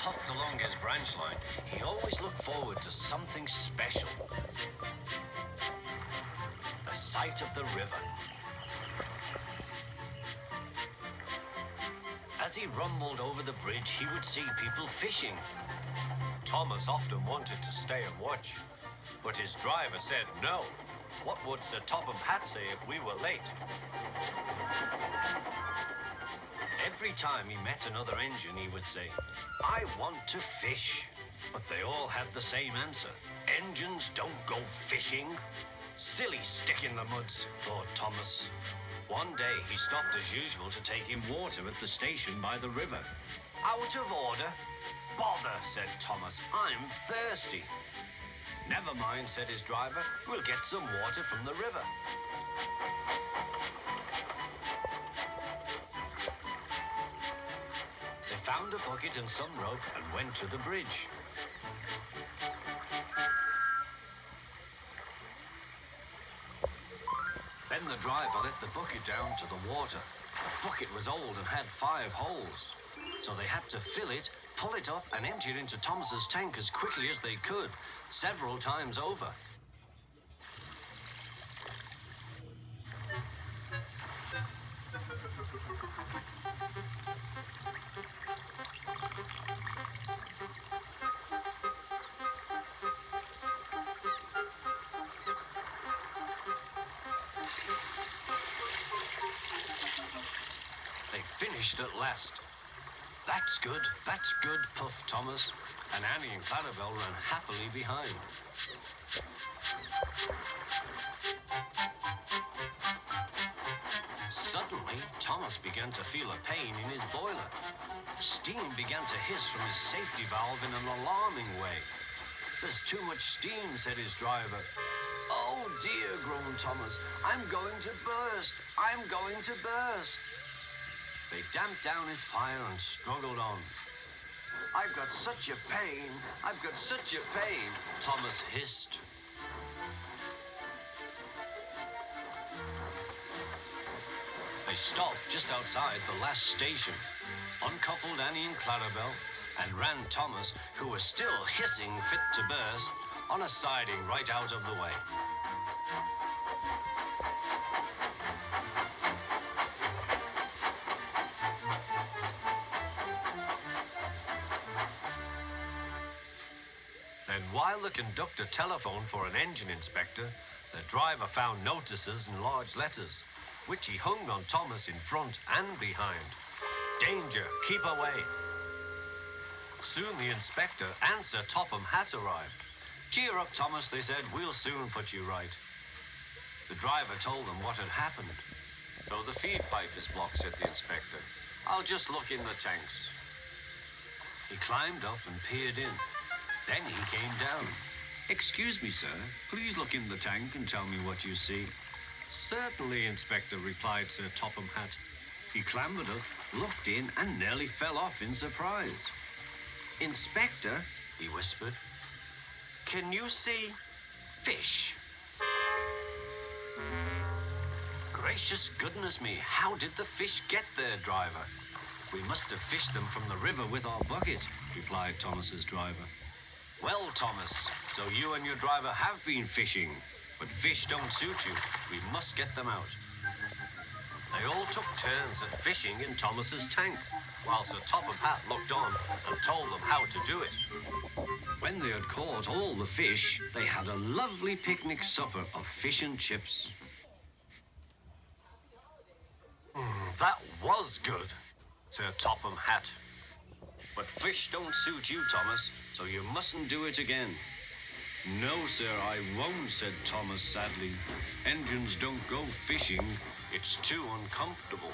puffed along his branch line, he always looked forward to something special. The sight of the river. As he rumbled over the bridge, he would see people fishing. Thomas often wanted to stay and watch, but his driver said no. What would Sir Topham Hatt say if we were late? Every time he met another engine, he would say, "I want to fish." But they all had the same answer. Engines don't go fishing. Silly stick in the muds, thought Thomas. One day he stopped as usual to take him water at the station by the river. "Out of order?" "Bother," said Thomas. "I'm thirsty." "Never mind," said his driver. "We'll get some water from the river." They found a bucket and some rope and went to the bridge. Then the driver let the bucket down to the water. The bucket was old and had 5 holes. So they had to fill it, pull it up, and empty it into Thomas's tank as quickly as they could, several times over. They finished at last. That's good, puffed Thomas, and Annie and Clarabel ran happily behind. Suddenly, Thomas began to feel a pain in his boiler. Steam began to hiss from his safety valve in an alarming way. "There's too much steam," said his driver. "Oh dear," groaned Thomas. "I'm going to burst. I'm going to burst." They damped down his fire and struggled on. "I've got such a pain. I've got such a pain," Thomas hissed. They stopped just outside the last station, uncoupled Annie and Clarabel, and ran Thomas, who was still hissing fit to burst, on a siding right out of the way. Then while the conductor telephoned for an engine inspector, the driver found notices in large letters, which he hung on Thomas in front and behind. "Danger, keep away." Soon the inspector and Sir Topham Hatt arrived. "Cheer up, Thomas," they said. "We'll soon put you right." The driver told them what had happened. "So the feed pipe is blocked," said the inspector. "I'll just look in the tanks." He climbed up and peered in. Then he came down. "Excuse me, sir. Please look in the tank and tell me what you see." "Certainly, Inspector," replied Sir Topham Hatt. He clambered up, looked in, and nearly fell off in surprise. "Inspector," he whispered, "can you see fish?" "Gracious goodness me, how did the fish get there, driver?" "We must have fished them from the river with our bucket," replied Thomas's driver. "Well, Thomas, so you and your driver have been fishing, but fish don't suit you. We must get them out." They all took turns at fishing in Thomas's tank, while Sir Topham Hatt looked on and told them how to do it. When they had caught all the fish, they had a lovely picnic supper of fish and chips. That was good, Sir Topham Hatt. "But fish don't suit you, Thomas, so you mustn't do it again." "No, sir, I won't," said Thomas sadly. "Engines don't go fishing. It's too uncomfortable."